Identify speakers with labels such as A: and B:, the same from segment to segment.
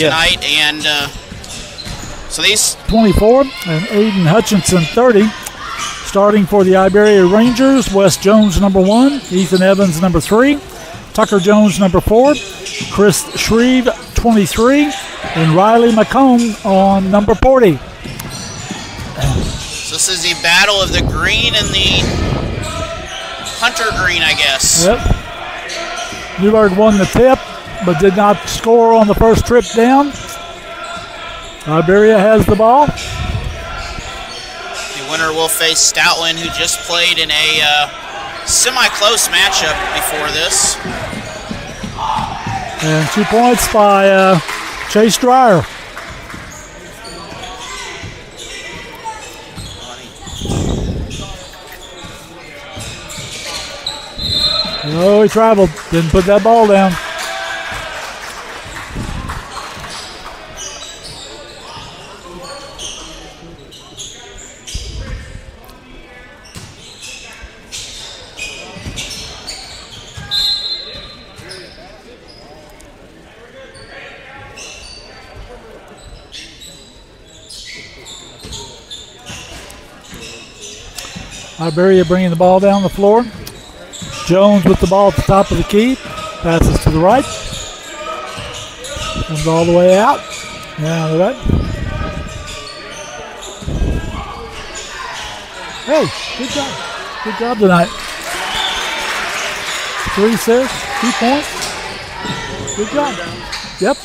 A: tonight, and so these
B: 24 and Aiden Hutchinson 30. Starting for the Iberia Rangers, Wes Jones number 1, Ethan Evans number 3, Tucker Jones number 4, Chris Shreve 23, and Riley McComb on number 40.
A: So this is the battle of the green and the hunter green, I guess.
B: Yep. Newburg won the tip, but did not score on the first trip down. Iberia has the ball.
A: The winner will face Stoutland, who just played in a semi-close matchup before this.
B: And 2 points by Chase Dreyer. Oh, he traveled. Didn't put that ball down. Iberia bringing the ball down the floor. Jones with the ball at the top of the key. Passes to the right. Comes all the way out. Now to the right. Hey, good job. Good job tonight. 3 assists, 2 points. Good job. Yep.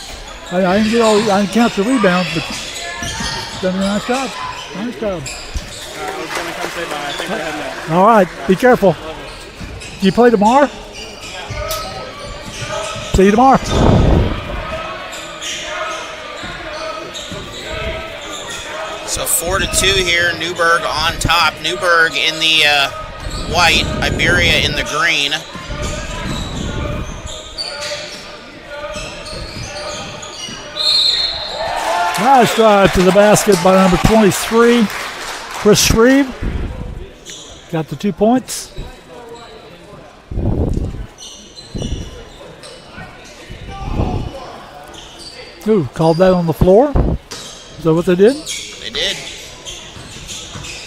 B: I didn't count the rebounds, but done a nice job. Nice job. All right, be careful. Do you play tomorrow? See you tomorrow.
A: So 4-2 here, Newburg on top. Newburg in the white, Iberia in the green.
B: Nice drive to the basket by number 23, Chris Shreve. Got the 2 points. Ooh, called that on the floor. Is that what they did?
A: They did.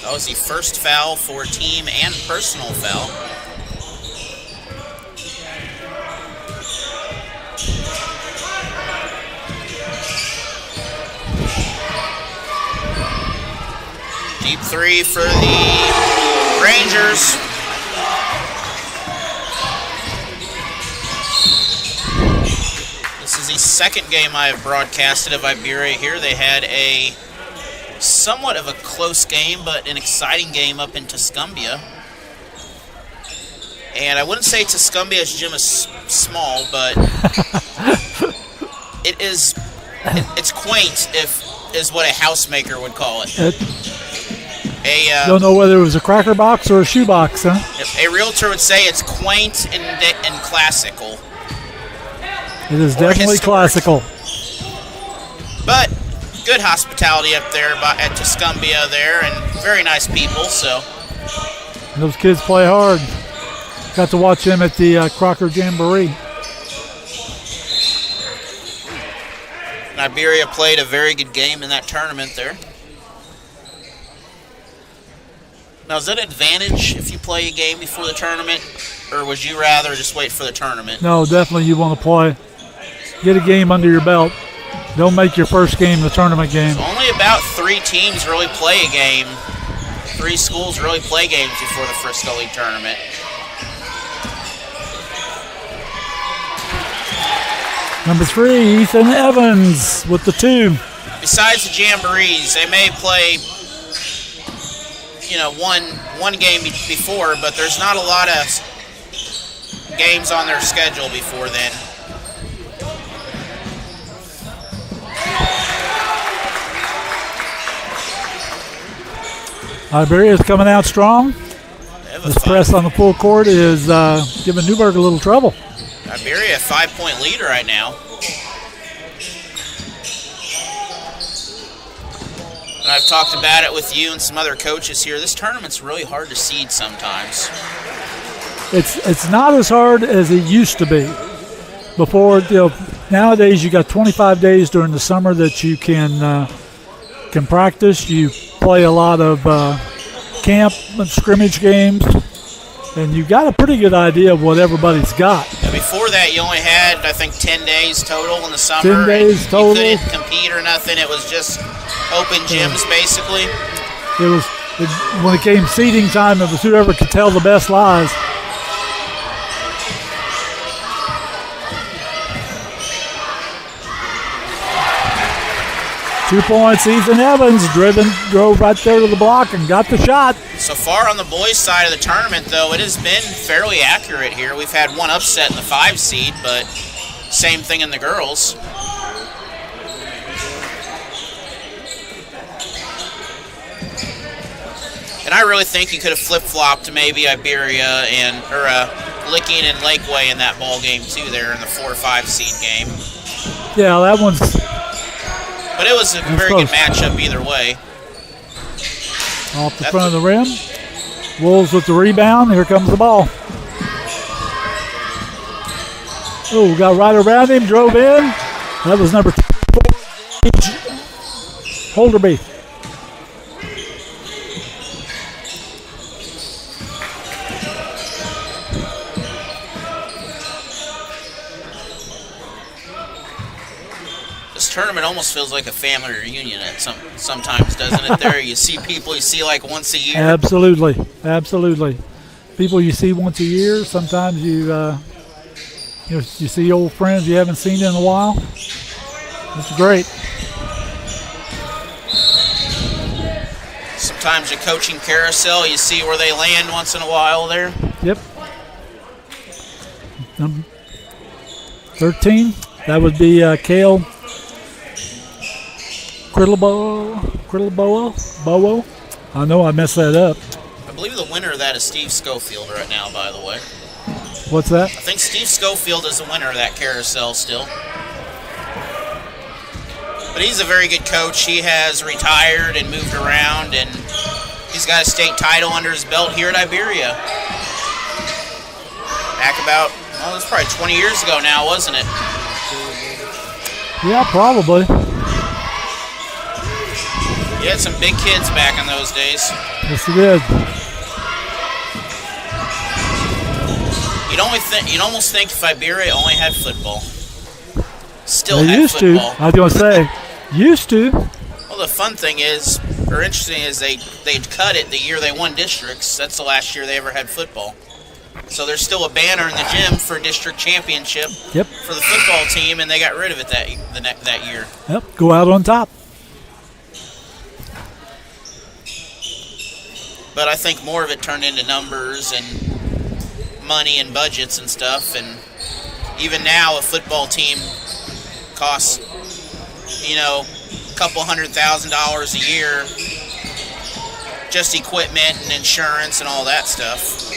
A: That was the first foul for team and personal foul. Deep 3 for the Rangers. This is the second game I have broadcasted of Iberia here. They had a somewhat of a close game, but an exciting game up in Tuscumbia. And I wouldn't say Tuscumbia's gym is small, but it's quaint, is what a housemaker would call it.
B: Don't know whether it was a cracker box or a shoe box, huh?
A: A realtor would say it's quaint and classical.
B: It is definitely classical.
A: But good hospitality up there at Tuscumbia there, and very nice people. So
B: those kids play hard. Got to watch them at the Crocker Jamboree.
A: Iberia played a very good game in that tournament there. Now, is that an advantage if you play a game before the tournament, or would you rather just wait for the tournament?
B: No, definitely you want to play. Get a game under your belt. Don't make your first game the tournament game.
A: So only about 3 teams really play a game. 3 schools really play games before the Frisco League tournament.
B: Number 3, Ethan Evans with the 2.
A: Besides the Jamborees, they may play one game before, but there's not a lot of games on their schedule before then.
B: Iberia is coming out strong. This press on the full court is giving Newburg a little trouble.
A: Iberia, a 5-point lead right now. And I've talked about it with you and some other coaches here. This tournament's really hard to seed sometimes.
B: It's not as hard as it used to be. Before, Nowadays, you got 25 days during the summer that you can practice. You play a lot of camp and scrimmage games, and you got a pretty good idea of what everybody's got.
A: Yeah, before that, you only had, I think, 10 days total in the summer.
B: 10 days total.
A: You couldn't compete or nothing. It was just open gyms, basically.
B: When it came seating time, it was whoever could tell the best lies. Two points, Ethan Evans drove right there to the block and got the shot.
A: So far on the boys' side of the tournament, though, it has been fairly accurate here. We've had one upset in the 5 seed, but same thing in the girls. And I really think you could have flip-flopped maybe Iberia or Licking and Lakeway in that ball game too there in the 4 or 5 seed game.
B: Yeah, that one's...
A: But it was a very good matchup either way.
B: Off the front of the rim. Wolves with the rebound. Here comes the ball. Oh, got right around him, drove in. That was number 4, Holderby.
A: This tournament almost feels like a family reunion sometimes, doesn't it? There, you see people you see like once a year.
B: Absolutely. People you see once a year. Sometimes you see old friends you haven't seen in a while. It's great.
A: Sometimes a coaching carousel, you see where they land once in a while there.
B: Yep. Number 13, that would be Kale Criddleboa. I know I messed that up.
A: I believe the winner of that is Steve Schofield right now, by the way.
B: What's that?
A: I think Steve Schofield is the winner of that carousel still. But he's a very good coach. He has retired and moved around, and he's got a state title under his belt here at Iberia. Back about, well, it was probably 20 years ago now, wasn't it?
B: Yeah, probably.
A: He had some big kids back in those days.
B: Yes, he did.
A: You'd almost think if Iberia only had football. Still
B: they
A: had
B: used
A: football.
B: to. I was going to say, used to.
A: Well, the fun thing is, or interesting is, they cut it the year they won districts. That's the last year they ever had football. So there's still a banner in the gym for district championship for the football team, and they got rid of it that year.
B: Yep, go out on top.
A: But I think more of it turned into numbers and money and budgets and stuff. And even now, a football team costs, a couple $100,000 a year, just equipment and insurance and all that stuff.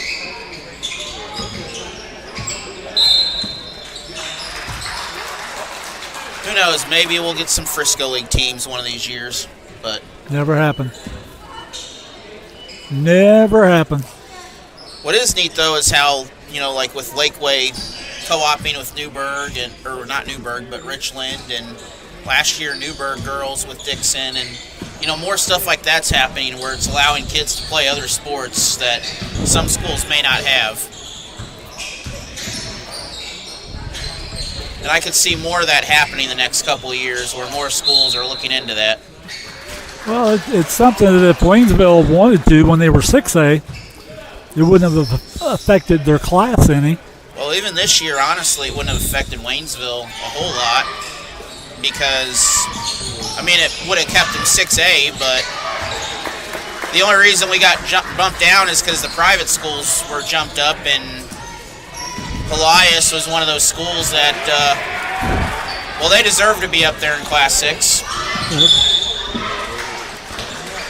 A: Who knows? Maybe we'll get some Frisco League teams one of these years, but
B: never happened. Never happened.
A: What is neat though is how like with Lakeway co-oping with Newburg or not Newburg but Richland, and last year Newburg girls with Dixon, and more stuff like that's happening where it's allowing kids to play other sports that some schools may not have. And I could see more of that happening the next couple of years where more schools are looking into that.
B: Well, it's something that if Waynesville wanted to when they were 6A, it wouldn't have affected their class any.
A: Well, even this year, honestly, it wouldn't have affected Waynesville a whole lot because, it would have kept them 6A, but the only reason we got bumped down is because the private schools were jumped up, and Elias was one of those schools that, they deserve to be up there in Class 6.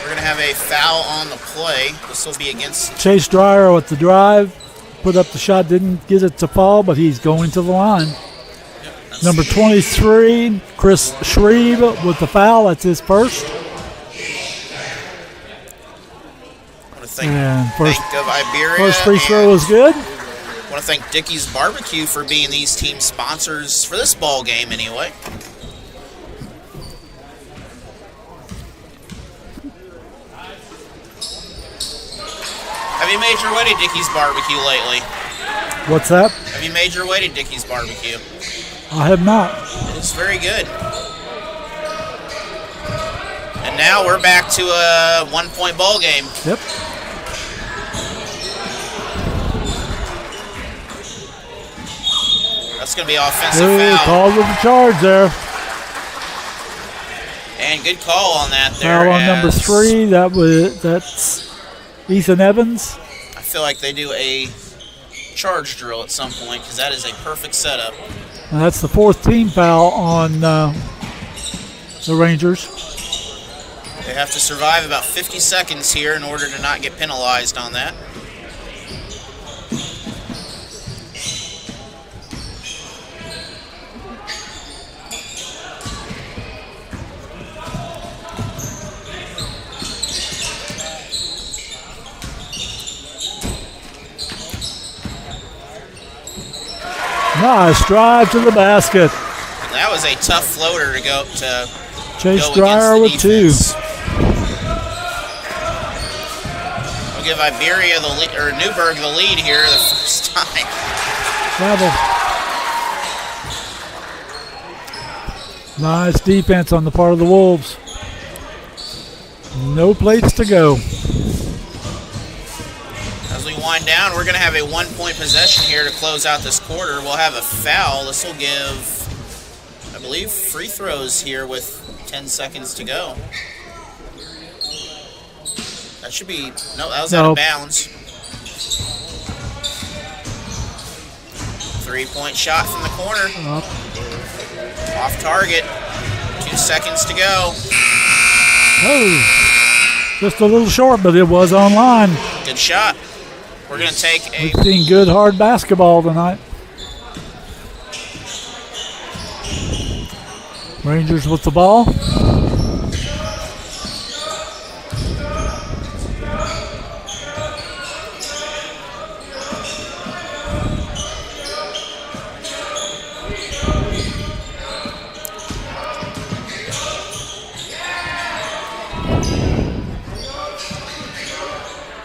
A: We're going to have a foul on the play. This will be against
B: Chase Dreyer with the drive. Put up the shot, didn't get it to fall, but he's going to the line. Yep, number 23, Chris Shreve with the foul. That's his first.
A: I want to think of Iberia.
B: First free throw was good.
A: want to thank Dickey's Barbecue for being these team sponsors for this ball game anyway. Have you made your way to Dickey's Barbecue lately?
B: What's that?
A: Have you made your way to Dickey's Barbecue?
B: I have not.
A: It's very good. And now we're back to a 1-point ball game.
B: Yep.
A: That's going to be offensive foul.
B: Called with the charge there.
A: And good call on that there.
B: Foul on number 3. That's Ethan Evans.
A: I feel like they do a charge drill at some point because that is a perfect setup.
B: And that's the 4th team foul on the Rangers.
A: They have to survive about 50 seconds here in order to not get penalized on that.
B: Nice drive to the basket.
A: And that was a tough floater to go to.
B: Chase Dreyer with 2.
A: We'll give Iberia the lead, or Newburg the lead here the first time.
B: Travel. Nice defense on the part of the Wolves. No place to go.
A: As we wind down, we're going to have a 1-point possession here to close out this quarter. We'll have a foul. This will give, I believe, free throws here with 10 seconds to go. That should be, no, that was out of bounds. 3-point shot from the corner. Off target. 2 seconds to go.
B: Oh, just a little short, but it was online.
A: Good shot. We're going to take a...
B: We've seen good, hard basketball tonight. Rangers with the ball.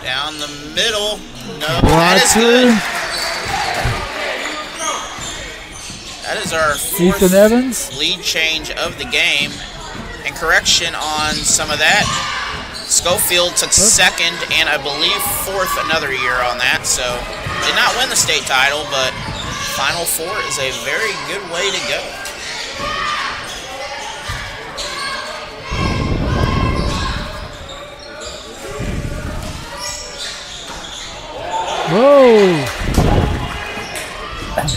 A: Down the middle. No, that is good. That is our 4th
B: Ethan Evans.
A: lead change of the game. And correction on some of that. Schofield took 2nd and I believe 4th another year on that. So did not win the state title, but Final Four is a very good way to go.
B: Whoa!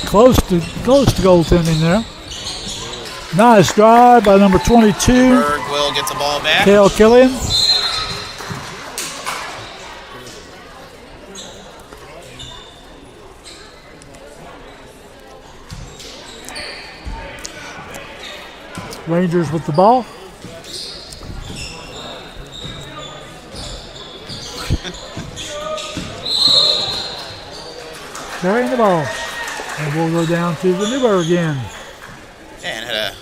B: Close to goaltending there. Nice drive by number 22.
A: Berg will get the ball back.
B: Kale Killian. Rangers with the ball. Carrying the ball. And we'll go down to the Newburg again.
A: And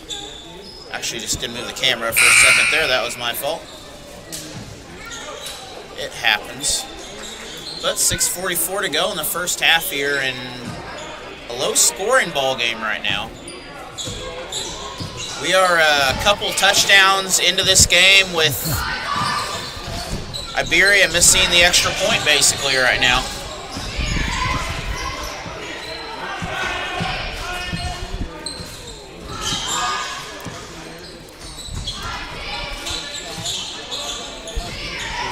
A: actually just didn't move the camera for a second there. That was my fault. It happens. But 6:44 to go in the first half here in a low-scoring ball game right now. We are a couple touchdowns into this game with Iberia missing the extra point basically right now.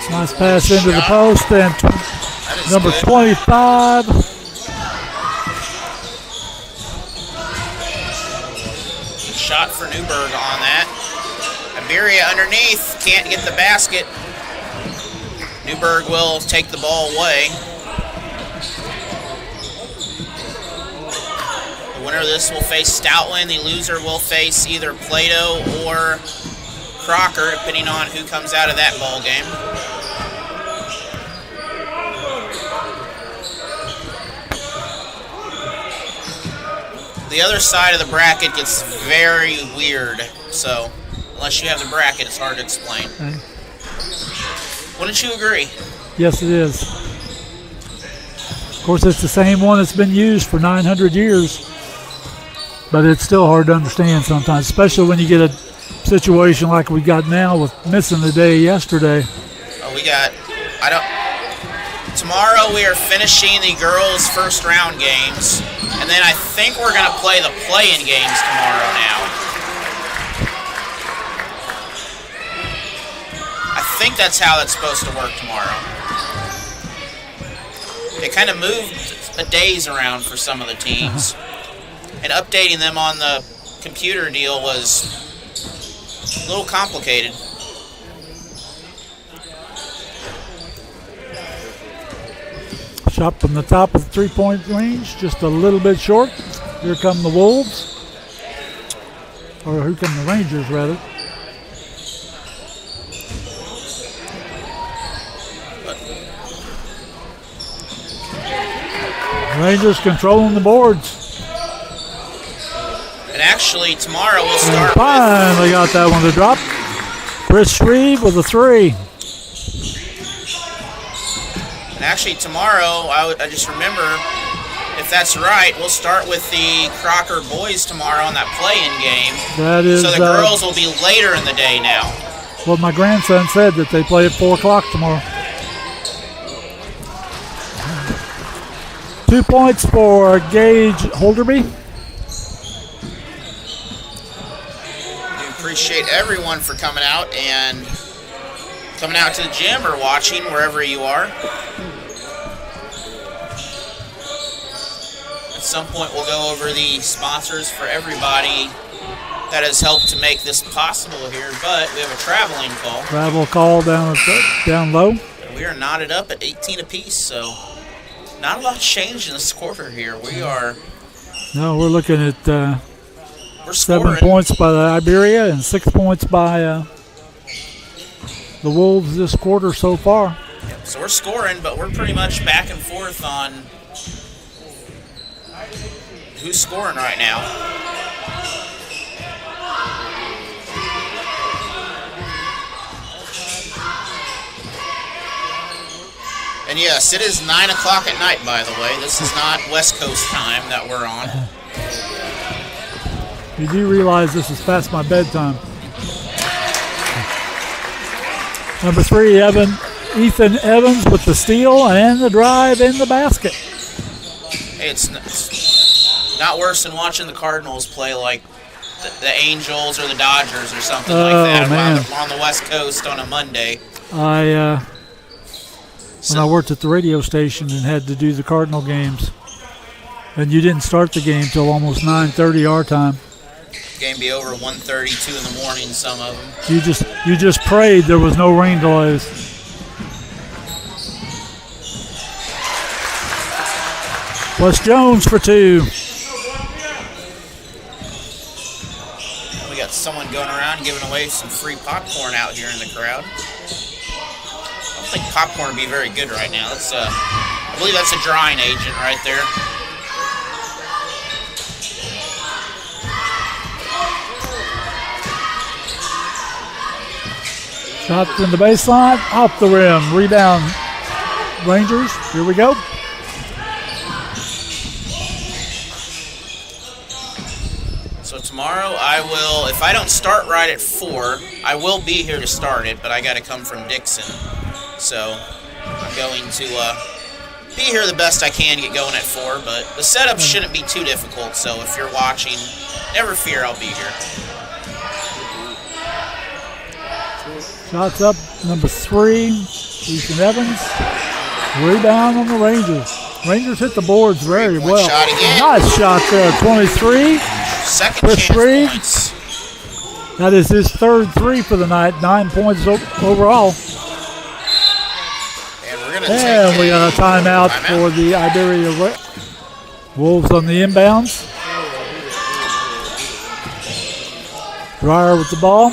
B: Nice pass into the post, and number 25.
A: Shot for Newburg on that. Iberia underneath, can't get the basket. Newburg will take the ball away. The winner of this will face Stoutland. The loser will face either Plato or Crocker, depending on who comes out of that ball game. The other side of the bracket gets very weird. So, unless you have the bracket, it's hard to explain.
B: Okay.
A: Wouldn't you agree?
B: Yes, it is. Of course, it's the same one that's been used for 900 years. But it's still hard to understand sometimes, especially when you get a situation like we got now with missing the day yesterday.
A: Tomorrow we are finishing the girls' first round games, and then I think we're going to play the play-in games tomorrow now. I think that's how that's supposed to work tomorrow. They kind of moved the days around for some of the teams, and updating them on the computer deal was a little complicated.
B: Shot from the top of the three-point range, just a little bit short. Here come the Wolves. Or here come the Rangers, rather. Rangers controlling the boards.
A: And actually, tomorrow we'll start
B: finally got that one to drop. Chris Shreve with a three.
A: And actually, tomorrow, I just remember, if that's right, we'll start with the Crocker boys tomorrow on that play-in game.
B: That is.
A: So the girls will be later in the day now.
B: Well, my grandson said that they play at 4 o'clock tomorrow. 2 points for Gage Holderby.
A: We appreciate everyone for coming out to the gym or watching wherever you are. At some point, we'll go over the sponsors for everybody that has helped to make this possible here, but we have a traveling call.
B: Travel call down low.
A: We are knotted up at 18 apiece, so not a lot changed in this quarter here.
B: No, we're looking at
A: we're scoring.
B: 7 points by the Iberia and 6 points by the Wolves this quarter so far.
A: Yep, so we're scoring, but we're pretty much back and forth on who's scoring right now. And yes, it is 9 o'clock at night, by the way. This is not West Coast time that we're on.
B: You do realize this is past my bedtime. Number 3, Ethan Evans with the steal and the drive in the basket.
A: Hey, it's not worse than watching the Cardinals play like the Angels or the Dodgers or something like that on the West Coast on a Monday.
B: When I worked at the radio station and had to do the Cardinal games, and you didn't start the game till almost 9:30 our time.
A: Game be over 1:32 in the morning, some of them.
B: You just prayed there was no rain delays. Wes Jones for 2.
A: We got someone going around giving away some free popcorn out here in the crowd. I don't think popcorn would be very good right now. I believe that's a drying agent right there.
B: Shot in the baseline, off the rim, rebound. Rangers, here we go.
A: So tomorrow I will, if I don't start right at 4, I will be here to start it, but I got to come from Dixon. So I'm going to be here the best I can, get going at 4, but the setup shouldn't be too difficult, so if you're watching, never fear, I'll be here.
B: Shots up, number 3, Ethan Evans. Rebound on the Rangers. Rangers hit the boards very well.
A: Shot again.
B: Nice shot there, 23.
A: Second
B: Chris
A: chance points.
B: That is his third 3 for the night, 9 points overall. And we got a timeout for the Iberia Wolves on the inbounds. Dreyer with the ball.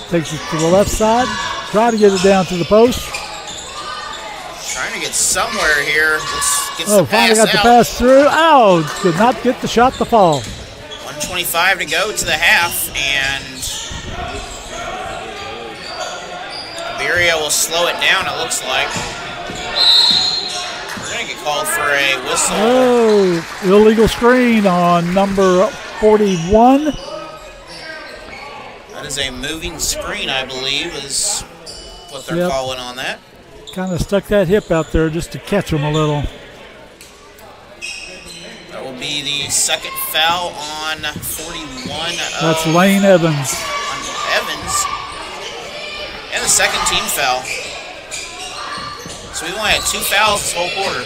B: Takes it to the left side. Try to get it down to the post.
A: Trying to get somewhere here. Let's get some
B: finally
A: pass
B: got the pass through. Oh, could not get the shot to fall.
A: 7:25 to go to the half, and Iberia will slow it down, it looks like. We're going to get called for a whistle.
B: Oh, illegal screen on number 41.
A: That is a moving screen, I believe, is what they're calling on that.
B: Kind of stuck that hip out there just to catch him a little.
A: That will be the second foul on 41.
B: That's Lane Evans.
A: Evans. And the second team foul. So we only had 2 fouls this whole quarter.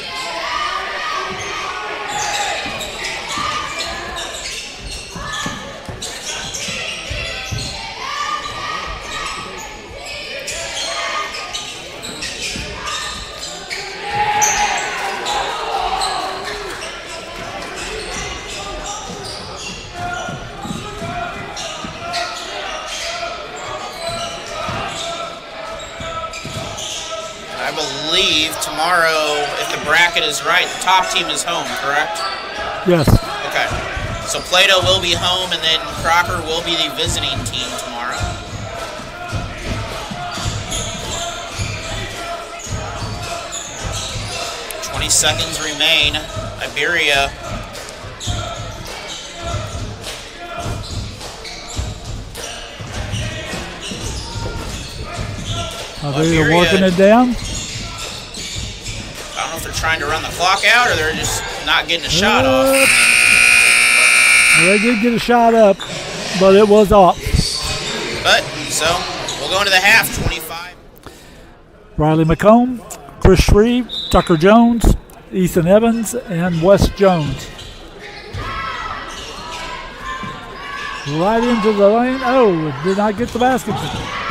A: I believe tomorrow, if the bracket is right, the top team is home, correct?
B: Yes.
A: Okay. So Plato will be home, and then Crocker will be the visiting team tomorrow. "20 seconds remain. Iberia.
B: They're working it down.
A: I don't know if they're trying to run the clock out or they're just not getting a shot off.
B: Well, they did get a shot up, but it was off.
A: But, so, we'll go into the half, 25.
B: Riley McComb, Chris Shreve, Tucker Jones, Ethan Evans, and Wes Jones. Right into the lane. Oh, did not get the basket.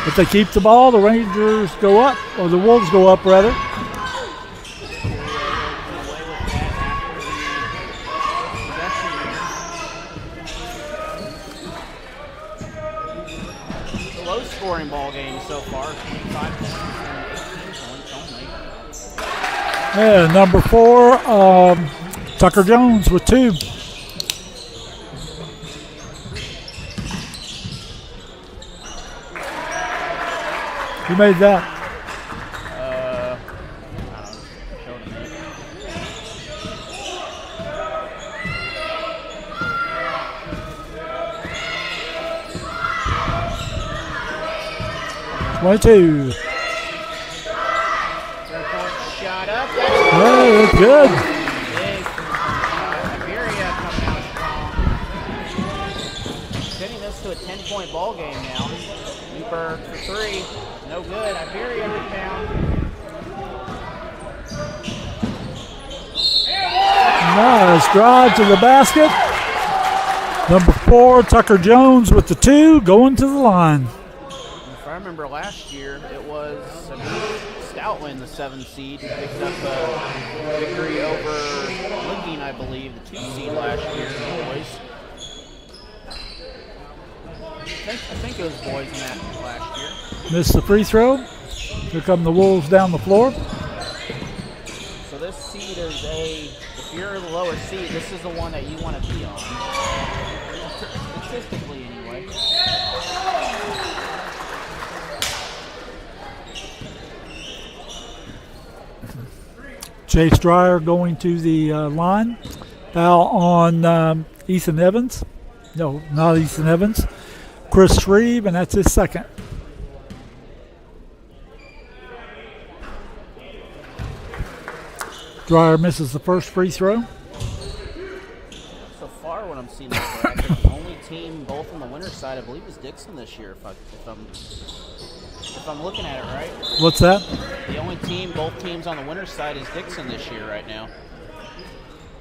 B: If they keep the ball, the Rangers go up, or the Wolves go up, rather.
C: Low-scoring ball game so far, 25 points only.
B: Yeah, number 4, Tucker Jones with 2. Who made that?
C: I don't know.
B: 22.
C: Shot up.
B: Oh, that's good.
C: Iberia coming out strong. Getting this to a 10-point ball game now. Newburg for 3. No good. Iberia rebound.
B: Nice drive to the basket. Number 4, Tucker Jones with the 2, going to the line.
C: If I remember last year, it was Stoutland, the 7th seed, who picked up a victory over Licking, I believe, the 2 seed last year. Boys. I think it was boys in that last year.
B: Missed the free throw. Here come the Wolves down the floor.
C: So this seed is if you're the lower seed, this is the one that you want to be on. Statistically, anyway.
B: Chase Dreyer going to the line. Foul on Ethan Evans. No, not Ethan Evans. Chris Shreve, and that's his second. Dreyer misses the first free throw.
C: So far, what I'm seeing in the bracket, the only team both on the winner's side, I believe, is Dixon this year. If I'm looking at it right.
B: What's that?
C: The only team, both teams on the winner's side, is Dixon this year right now.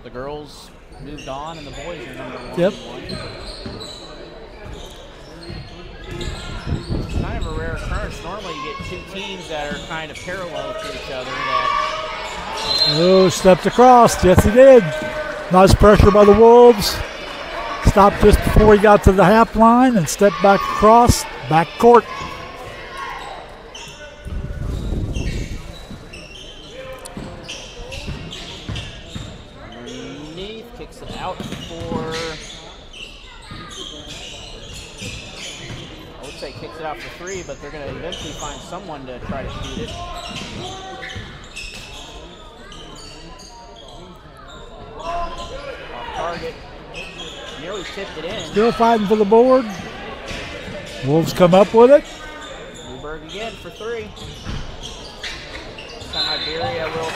C: The girls moved on, and the boys are number 1.
B: Yep.
C: It's kind of a rare occurrence. Normally, you get 2 teams that are kind of parallel to each other. That
B: Oh, stepped across. Yes, he did. Nice pressure by the Wolves. Stopped just before he got to the half line and stepped back across, back court.
C: underneath, kicks it out for three, but they're going to eventually find someone to try to shoot it. Off target. Nearly tipped it in.
B: Still fighting for the board. Wolves come up with it.
C: Newburg again for three. This time Iberia will.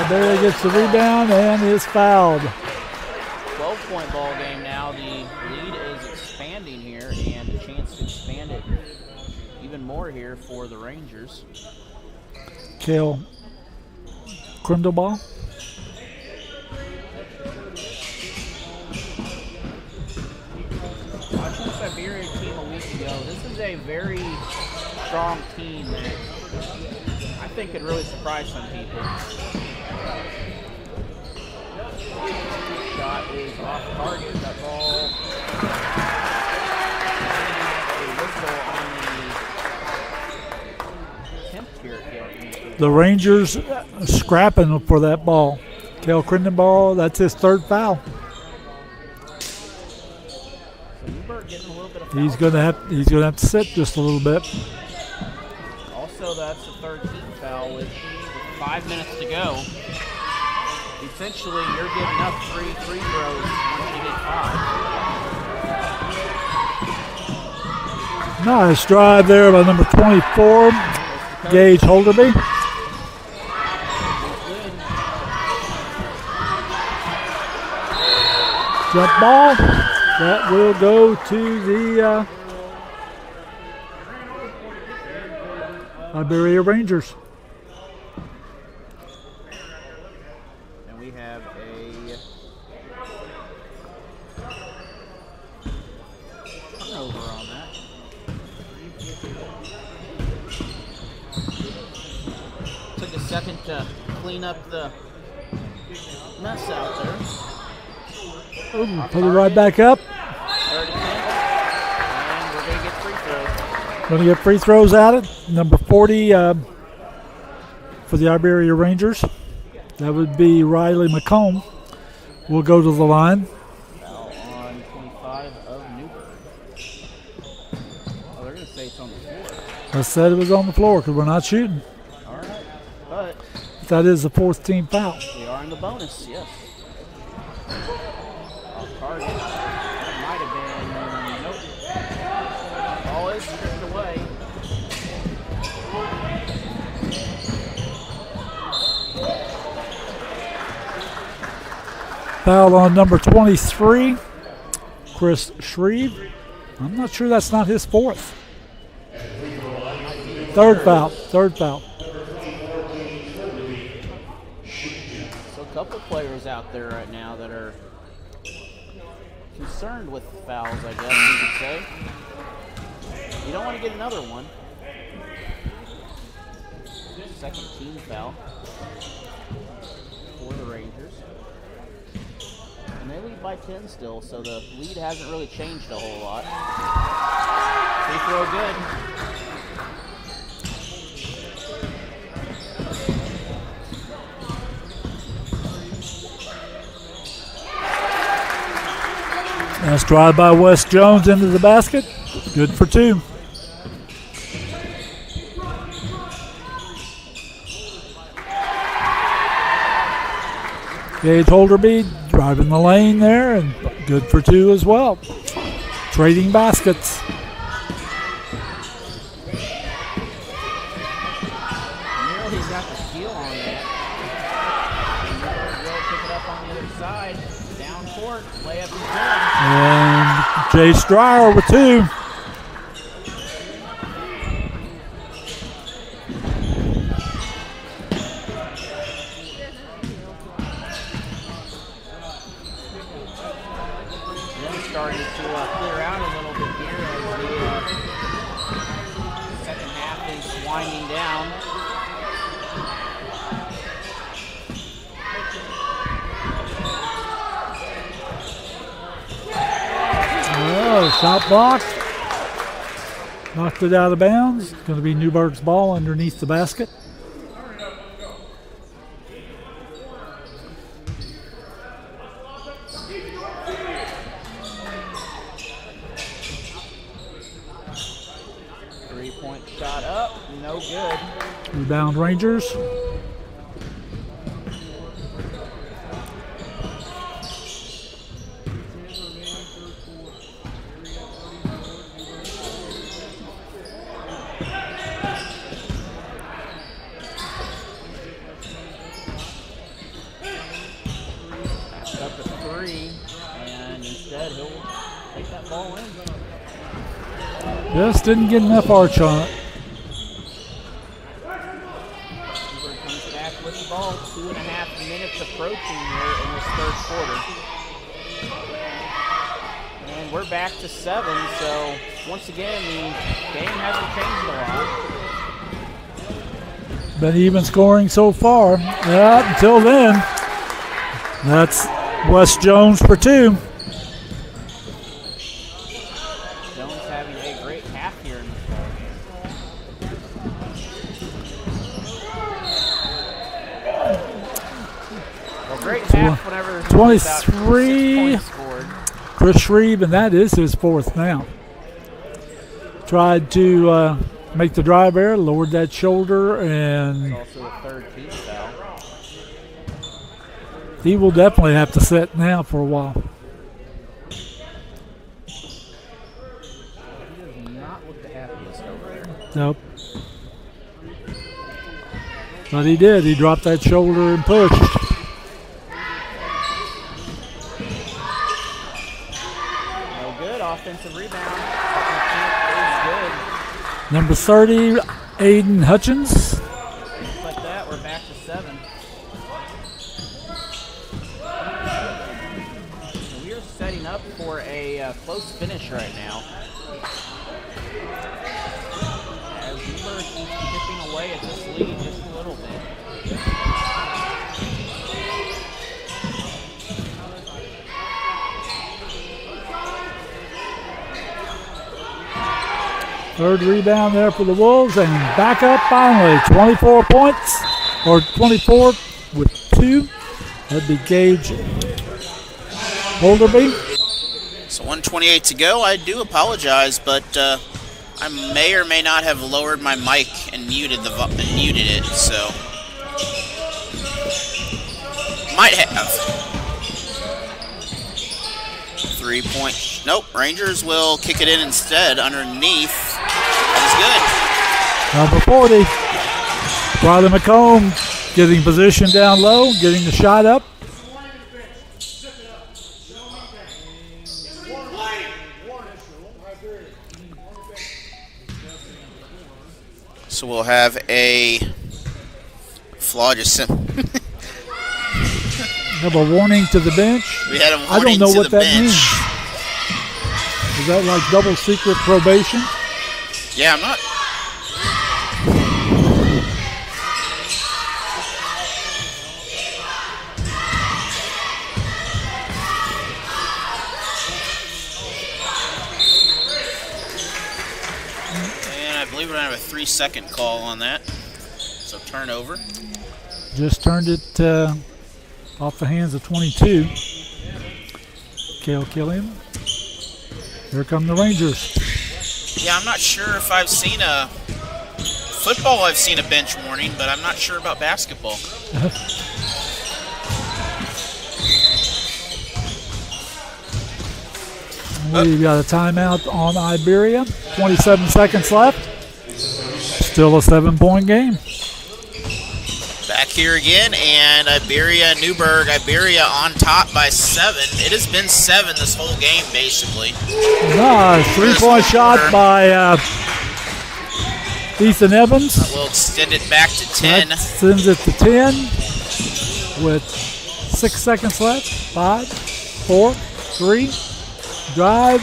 B: Iberia gets the rebound and is fouled.
C: 12-point ball game now. The lead is expanding here, and a chance to expand it even more here for the Rangers.
B: Kale Grundleball.
C: Watching this Iberia team a week ago, this is a very strong team that I think could really surprise some people. Shot is off target. That ball. A whistle on the attempt here.
B: The Rangers scrapping for that ball. Kale Grundleball, that's his third foul.
C: Getting a little bit of foul.
B: He's gonna have to sit just a little bit.
C: Also, that's the third team foul with 5 minutes to go. Essentially, you're giving up free throws once you get 5.
B: Nice drive there by number 24, Gage Holderby. Jump ball. That will go to the Iberia Rangers.
C: And we have a turnover on that. Took a second to clean up the mess out there.
B: Ooh, put it right back up.
C: And we're going to get free throws.
B: Going to get free throws at it. Number 40 for the Iberia Rangers. That would be Riley McComb. Will go to the line.
C: Foul on 25 of Newburg. Oh, they're going to say it's on the floor.
B: I said it was on the floor because we're not shooting.
C: All right. But
B: That is the fourth team foul.
C: we are in the bonus, yes. Off target. That might have been, nope. Ball is stripped away.
B: Foul on number 23, Chris Shreve. I'm not sure that's not his fourth. Third foul.
C: So a couple players out there right now that are concerned with fouls, I guess you could say. You don't want to get another one. Second team foul for the Rangers. And they lead by 10 still, so the lead hasn't really changed a whole lot. Free throw good.
B: Nice drive by Wes Jones into the basket. Good for two. Gage Holderby driving the lane there and good for two as well. Trading baskets.
C: Nearly got the steal on that. Will pick it up on the other side. Down court, layup is good.
B: And Jay Stryer with two.
C: Starting to clear out a little bit here as the second half is winding down.
B: Oh, shot blocked. Knocked it out of bounds. It's going to be Newburg's ball underneath the basket.
C: Three-point shot up, no good.
B: Rebound Rangers.
C: Up to three, and instead he'll take that ball in.
B: Just didn't get enough arch on it.
C: Newburg comes back with the ball. 2.5 minutes approaching here in this third quarter. And we're back to 7, so once again, the game hasn't changed a lot.
B: Been even scoring so far. Yeah, until then. That's West Jones for 2.
C: Jones having a great half here in this ball. Well, great half whenever
B: 23.
C: 6 points scored.
B: Chris Shreve, and that is his 4th now. Tried to make the drive there, lowered that shoulder, and
C: Also a third team foul.
B: he will definitely have to sit now for a while.
C: He does not look the happiest over there.
B: Nope. But he did. He dropped that shoulder and pushed.
C: No good. Offensive rebound. Second attempt is good.
B: Number 30, Aiden Hutchins.
C: Just like that, we're back to 7. So we are setting up for a close finish right now. As Newburg keeps chipping away at this lead just a little bit.
B: Third rebound there for the Wolves, and back up finally. 24 points, or 24 with 2. That'd be Gage Holderby.
A: So 1:28 to go. I do apologize, but I may or may not have lowered my mic and muted it. So might have. 3-point. Nope. Rangers will kick it in instead underneath. That is
B: Number 40, Riley McComb getting position down low, getting the shot up.
A: So we'll have a Flogison.
B: Have a warning to the bench.
A: We had a
B: I
A: warning
B: don't know
A: to
B: what
A: the
B: that
A: bench.
B: means. Is that like double secret probation?
A: Yeah, I'm not. And I believe we're going to have a 3-second call on that. So turnover.
B: Just turned it off the hands of 22. Cale Killian. Here come the Rangers.
A: Yeah, I'm not sure if I've seen a football. I've seen a bench warning, but I'm not sure about basketball.
B: We've got a timeout on Iberia. 27 seconds left. Still a 7-point game.
A: Back here again, and Iberia, Newburg, Iberia on top by 7. It has been 7 this whole game, basically.
B: Nice 3-point shot by Ethan Evans.
A: We'll extend it back to 10.
B: That sends it to 10 with 6 seconds left. 5, 4, 3. Drive.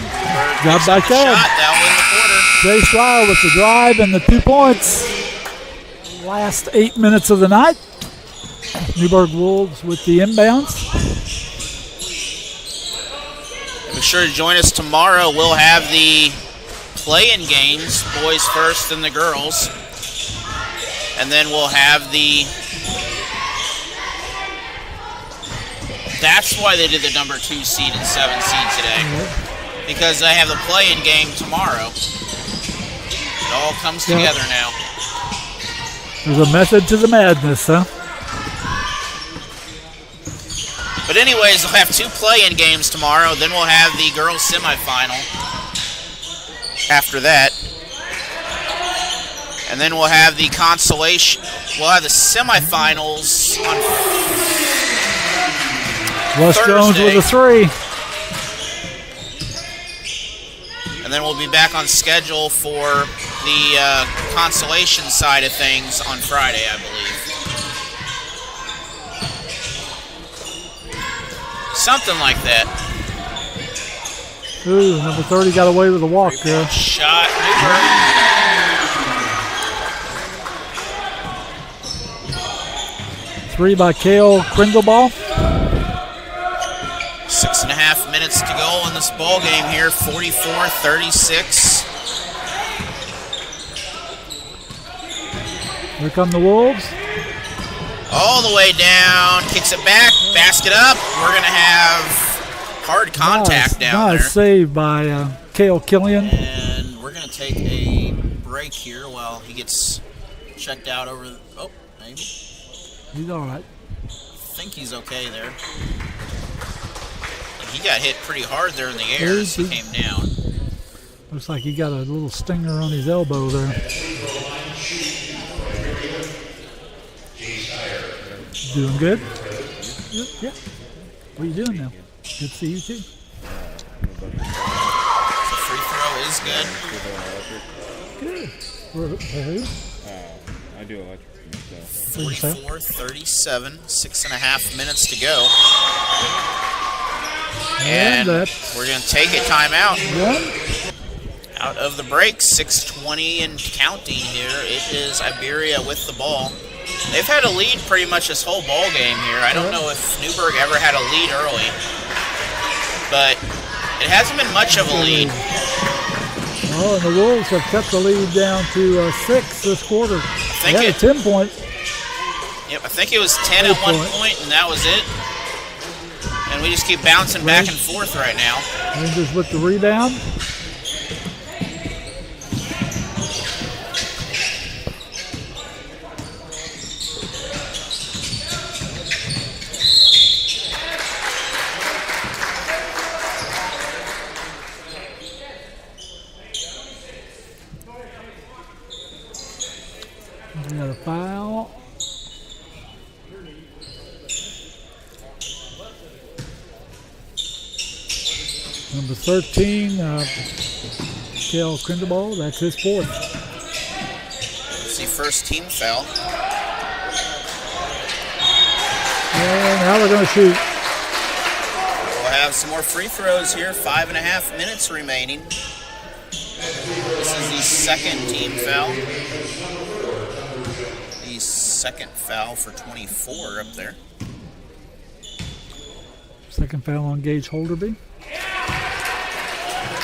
B: Got back up.
A: Shot, that'll win the quarter.
B: Jay Stryer with the drive and the 2 points. Last 8 minutes of the night. Newburg Wolves with the inbounds.
A: Be sure to join us tomorrow. We'll have the play-in games, boys first and the girls. And then we'll have the... That's why they did the number 2 seed and 7 seed today. Because they have the play-in game tomorrow. all comes together now.
B: There's a method to the madness, huh?
A: But anyways, we'll have 2 play-in games tomorrow. Then we'll have the girls' semifinal after that. And then we'll have the consolation. We'll have the semifinals on
B: West
A: Thursday.
B: Jones with a 3.
A: And then we'll be back on schedule for the consolation side of things on Friday, I believe. Something like that.
B: Ooh, number 30 got away with a walk there.
A: Shot. Newburg.
B: 3 by Kale Crindleball.
A: 6.5 minutes to go in this ball game here. 44-36.
B: Here come the Wolves.
A: All the way down. Kicks it back. Basket up. We're going to have hard contact down
B: Nice
A: there.
B: save by Kale Killian.
A: And we're going to take a break here while he gets checked out over the, oh, maybe.
B: He's all right.
A: I think he's okay there. He got hit pretty hard there in the air as he came down.
B: Looks like he got a little stinger on his elbow there. Doing good? Yeah. What are you doing now? Good to see you too.
A: The free throw is good.
B: Good. For who?
D: I do electric stuff.
A: 44-37, 6.5 minutes to go.
B: And
A: And we're going to take a timeout.
B: one.
A: Out of the break, 6:20 and counting here. It is Iberia with the ball. They've had a lead pretty much this whole ball game here. I don't know if Newburg ever had a lead early, but it hasn't been much of a lead.
B: Oh, and the Wolves have kept the lead down to 6 this quarter. They
A: think
B: had a
A: it-
B: 10-point.
A: Yep, I think it was 10 at one point, and that was it. And we just keep bouncing back and forth right now.
B: Rangers with the rebound. We got a foul. Number 13, Kale Crindleball, that's his 4th.
A: It's the first team foul.
B: And now they're going to shoot.
A: We'll have some more free throws here. 5.5 minutes remaining. This is the second team foul. The second foul for 24 up there.
B: Second foul on Gage Holderby.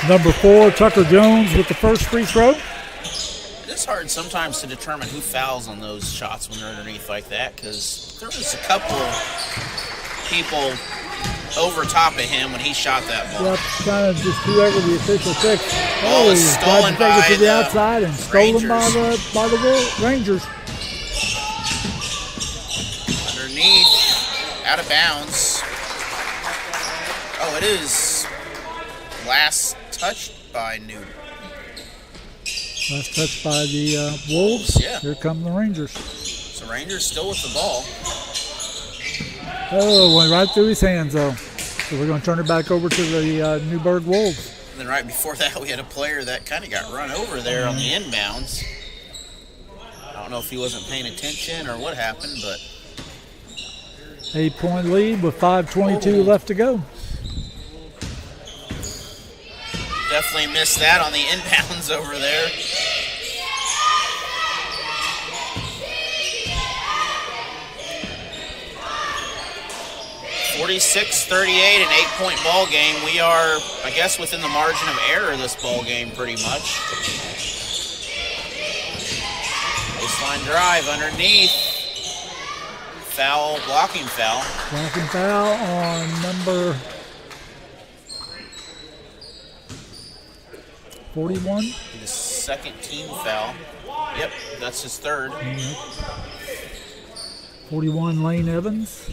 B: Number 4, Tucker Jones with the first free throw.
A: It is hard sometimes to determine who fouls on those shots when they're underneath like that, because there was a couple people over top of him when he shot that ball.
B: Yep, kind of just whoever the official picks.
A: Ball was stolen
B: tried to take it
A: by
B: to the
A: the
B: outside and stolen by the Rangers.
A: Underneath, out of bounds. Oh, it is last touched by Newton.
B: Last touch by the Wolves.
A: Yeah.
B: Here come the Rangers.
A: So Rangers still with the ball.
B: Oh, went right through his hands, though. So we're going to turn it back over to the Newburg Wolves.
A: And then right before that, we had a player that kind of got run over there on the inbounds. I don't know if he wasn't paying attention or what happened, but
B: 8-point lead with 5:22 left to go.
A: definitely missed that on the inbounds over there. .36-38, an 8-point ball game. We are, I guess, within the margin of error this ball game pretty much. Baseline drive underneath. Foul, blocking foul.
B: Blocking foul on number 41.
A: The second team foul. Yep, that's his third.
B: 41, Lane Evans.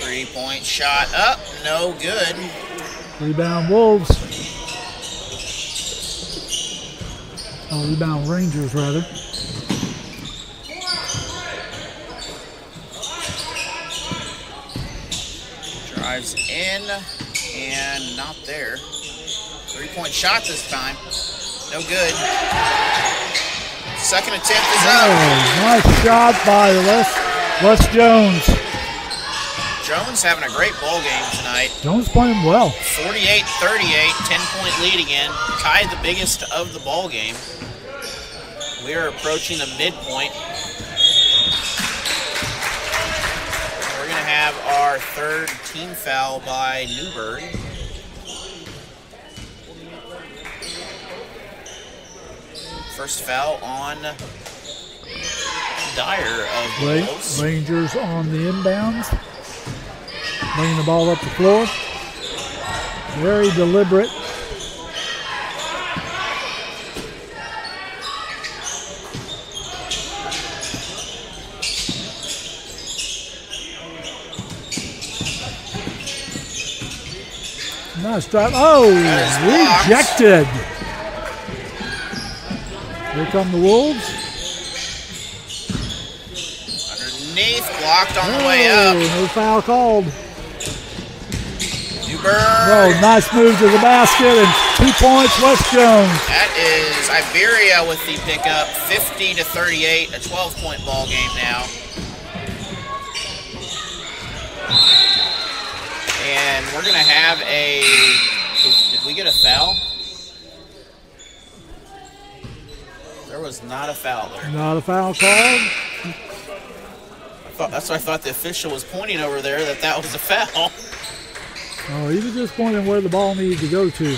A: Three-point shot up, no good.
B: Rebound Wolves. Oh, rebound Rangers, rather.
A: Drives in and not there. Three-point shot this time. No good. Second attempt is up.
B: Oh, nice shot by Les Jones.
A: Jones having a great ball game tonight.
B: Jones playing well.
A: 48-38, 10-point lead again. Tied the biggest of the ball game. We are approaching the midpoint. We're going to have our third team foul by Newburg. First foul on Dyer of Wolves.
B: Rangers on the inbounds. Bringing the ball up the floor. Very deliberate. Nice drive. Oh, rejected. Here come the Wolves.
A: Underneath, blocked on the way up.
B: No foul called.
A: Newburg.
B: Oh, nice move to the basket and 2 points, West Jones.
A: That is Iberia with the pickup, 50-38, a 12-point ball game now. And we're going to have a, did we get a foul? There was not a foul there.
B: Not a foul called.
A: That's why I thought the official was pointing over there that was a foul.
B: Oh, he was just pointing where the ball needed to go to.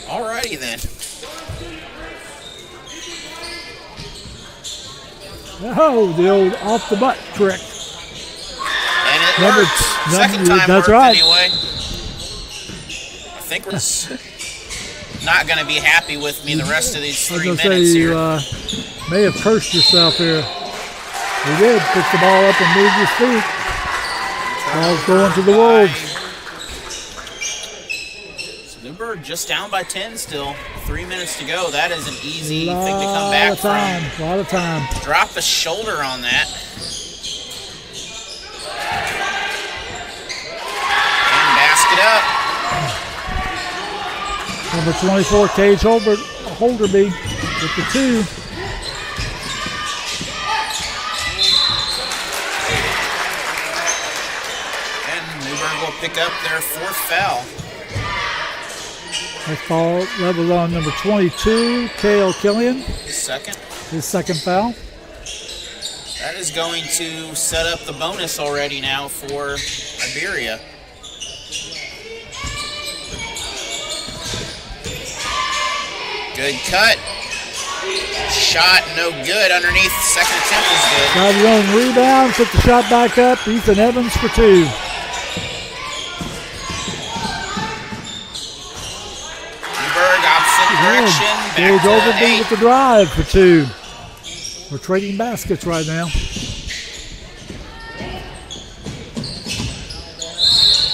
A: Alrighty then.
B: Oh, the old off the butt trick.
A: And it worked. Second time
B: that's
A: worked
B: right.
A: Anyway. I think we're not going to be happy with me the rest of these 3 minutes
B: you,
A: here.
B: May have cursed yourself here. He did pick the ball up and move his feet. Ball's going to the Wolves.
A: So Newburg just down by 10 still. 3 minutes to go. That is an easy thing to come back from.
B: A lot of time.
A: Drop the shoulder on that. And basket up.
B: Number 24, Cage Holderby with the 2.
A: And Newburg will pick up their 4th foul.
B: That was on number 22, Cale Killian.
A: His second
B: foul.
A: That is going to set up the bonus already now for Iberia. Good cut. Shot no good underneath. Second attempt was good.
B: Got his own rebound, put the shot back up. Ethan Evans for 2.
A: Newburg opposite direction.
B: Gage
A: Back to
B: Holderby
A: 8.
B: with the drive for 2. We're trading baskets right now.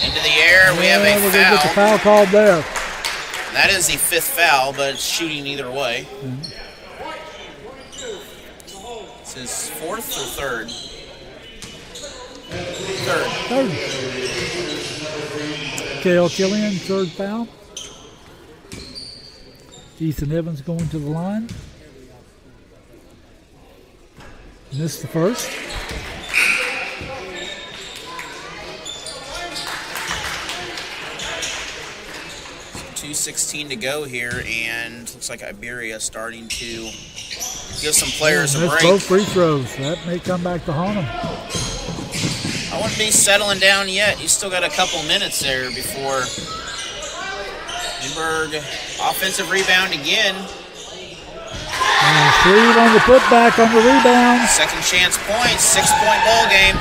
A: Into the air. We have a
B: We're going to get the
A: foul.
B: foul called there.
A: That is the 5th foul, but it's shooting either way. It's his 4th or 3rd? 3rd.
B: Cale Killian, 3rd foul. Ethan Evans going to the line. Missed the first.
A: So 2:16 to go here, and looks like Iberia starting to give some players a
B: Missed
A: break.
B: both free throws. That may come back to haunt him.
A: I wouldn't be settling down yet. You still got a couple minutes there before Newburg offensive rebound again.
B: And Shreve on the putback on the rebound.
A: Second chance points, 6-point ball game.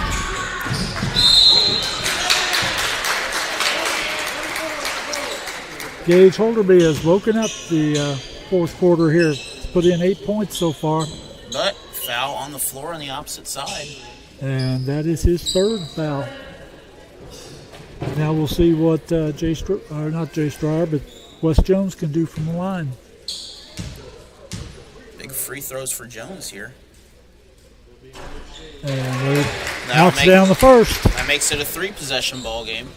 B: Gage Holderby has woken up the fourth quarter here. He's put in 8 points so far.
A: But foul on the floor on the opposite side.
B: And that is his third foul. Now we'll see what not Jay Stryer, but Wes Jones can do from the line.
A: Big free throws for Jones here.
B: And knocks down the first.
A: That makes it a 3-possession ball game.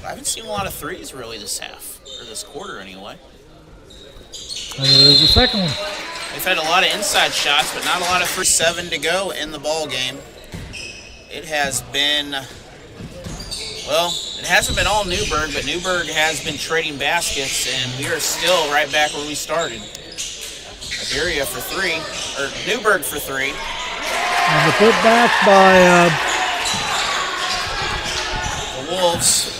A: I haven't seen a lot of threes really this half, or this quarter anyway.
B: And there's the second one.
A: We've had a lot of inside shots, but not a lot of 3-7 to go in the ball game. It has been, well, it hasn't been all Newburg, but Newburg has been trading baskets, and we are still right back where we started. Iberia for 3, or Newburg for 3.
B: And the putback by
A: The Wolves.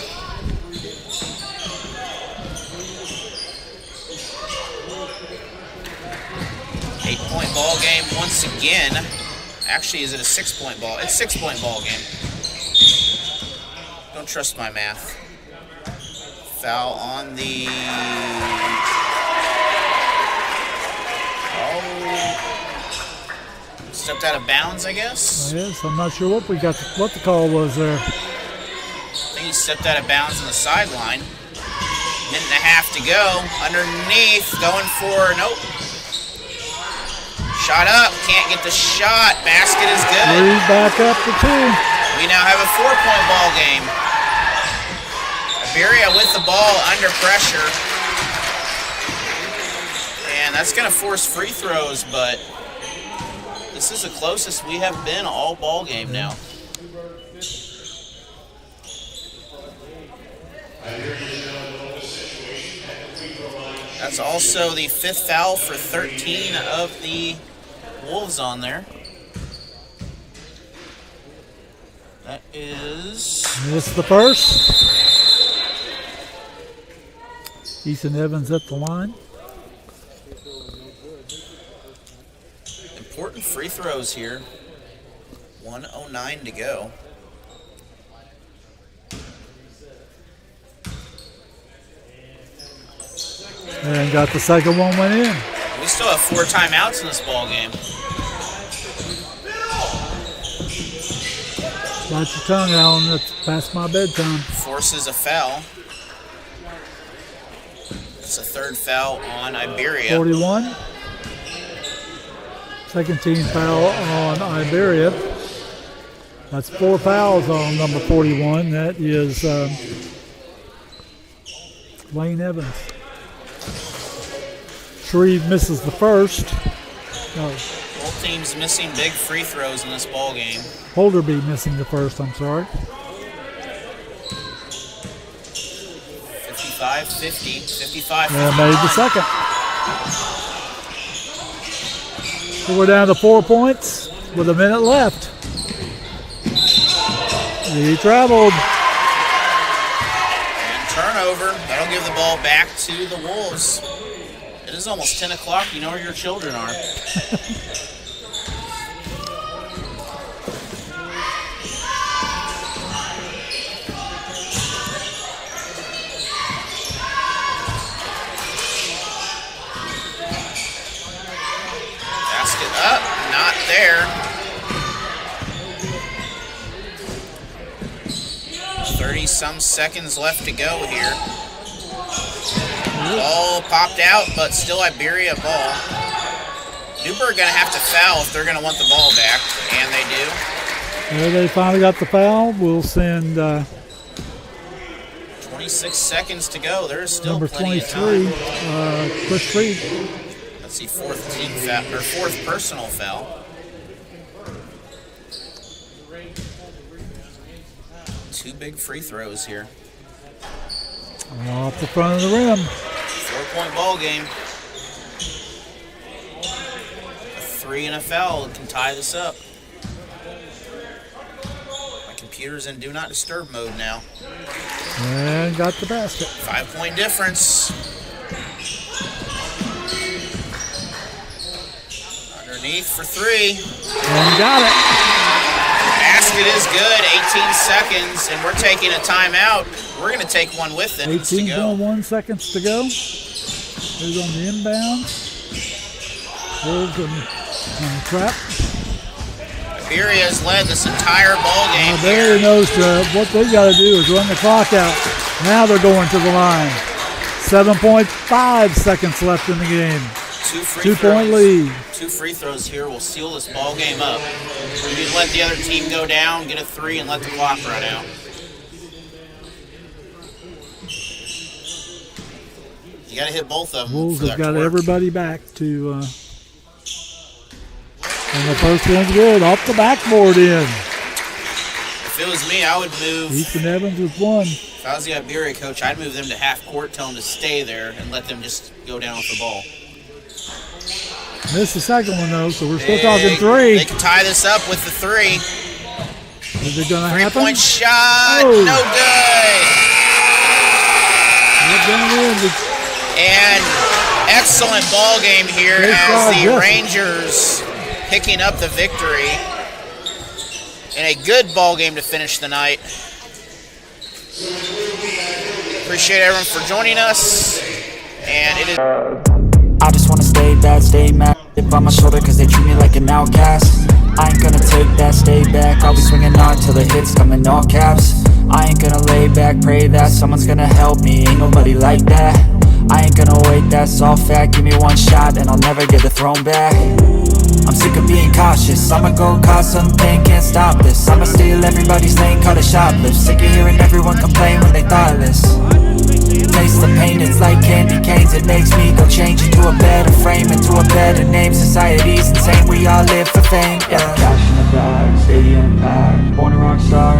A: Eight-point ball game once again. Actually, is it a 6-point ball? It's a 6-point ball game. Don't trust my math. Foul on the... Oh. Stepped out of bounds, I guess.
B: Yes, I'm not sure what the call was there.
A: I think he stepped out of bounds on the sideline. Minute and a half to go. Underneath, going for... Nope. Shot up, can't get the shot. Basket is good.
B: Shreve back up to 2.
A: We now have a 4-point ball game. Iberia with the ball under pressure. And that's going to force free throws, but this is the closest we have been all ball game now. That's also the 5th foul for 13 of the Wolves on there. That is...
B: Missed the first. Ethan Evans at the line.
A: Important free throws here. 1:09 to go.
B: And got the second one went in.
A: We still have 4 timeouts in this ball game.
B: Bite your tongue, Allen. That's past my bedtime.
A: Forces a foul. It's a 3rd foul on Iberia.
B: 41. Second team foul on Iberia. That's 4 fouls on number 41. That is Lane Evans. Shreve misses the first. No,
A: Both teams missing big free throws in this ball game.
B: Holderby missing the first, I'm sorry.
A: 55-50. 55.
B: And made the second. So we're down to 4 points with a minute left. He traveled.
A: And turnover. That'll give the ball back to the Wolves. It is almost 10 o'clock. You know where your children are. Basket up. Not there. 30-some seconds left to go here. Ball popped out, but still Iberia ball. Newburg going to have to foul if they're going to want the ball back, and they do.
B: There they finally got the foul. We'll send
A: 26 seconds to go. There's still
B: number
A: plenty
B: 23,
A: of time.
B: Chris Shreve.
A: That's the 4th team foul, or 4th personal foul. 2 big free throws here.
B: Off the front of the rim.
A: 4-point ball game. A 3 and a foul can tie this up. My computer's in do not disturb mode now.
B: And got the basket.
A: 5-point difference. Underneath for three.
B: And got it.
A: Basket is good. 18 seconds, and we're taking a timeout. We're going to take one with it.
B: 18.1 seconds to go. Who's on the inbound? Wolves on the trap.
A: Iberia has led this entire ball game.
B: Iberia knows what they got to do is run the clock out. Now they're going to the line. 7.5 seconds left in the game. 2-point lead.
A: 2 free throws here will seal this ball game up. We need to let the other team go down, get a 3, and let the clock run out. You got to hit both of them.
B: Wolves have got everybody back to. And the first one's good. Off the backboard in.
A: If it was me, I would move.
B: Ethan Evans with one.
A: If I was the Iberia coach, I'd move them to half court, tell them to stay there, and let them just go down with the ball.
B: Missed the second one, though, so we're still talking 3.
A: They can tie this up with the 3.
B: Is it going to happen?
A: 3-point shot.
B: Oh.
A: No good. And excellent ball game here as the Rangers picking up the victory. And a good ball game to finish the night. Appreciate everyone for joining us. And it is.
E: I just wanna stay bad, stay mad. Dip on my shoulder cause they treat me like an outcast. I ain't gonna take that, stay back. I'll be swinging on till the hits come in all caps. I ain't gonna lay back, pray that someone's gonna help me. Ain't nobody like that. I ain't gonna wait, that's all fact. Give me one shot and I'll never get the throne back. I'm sick of being cautious. I'ma go cause something, can't stop this. I'ma steal everybody's lane, call it shoplift. Sick of hearing everyone complain when they thoughtless. Taste the pain, it's like candy canes. It makes me go change into a better frame, into a better name. Society's insane, we all live for fame, yeah. Cash in the bag, stadium packed. Born a rock star,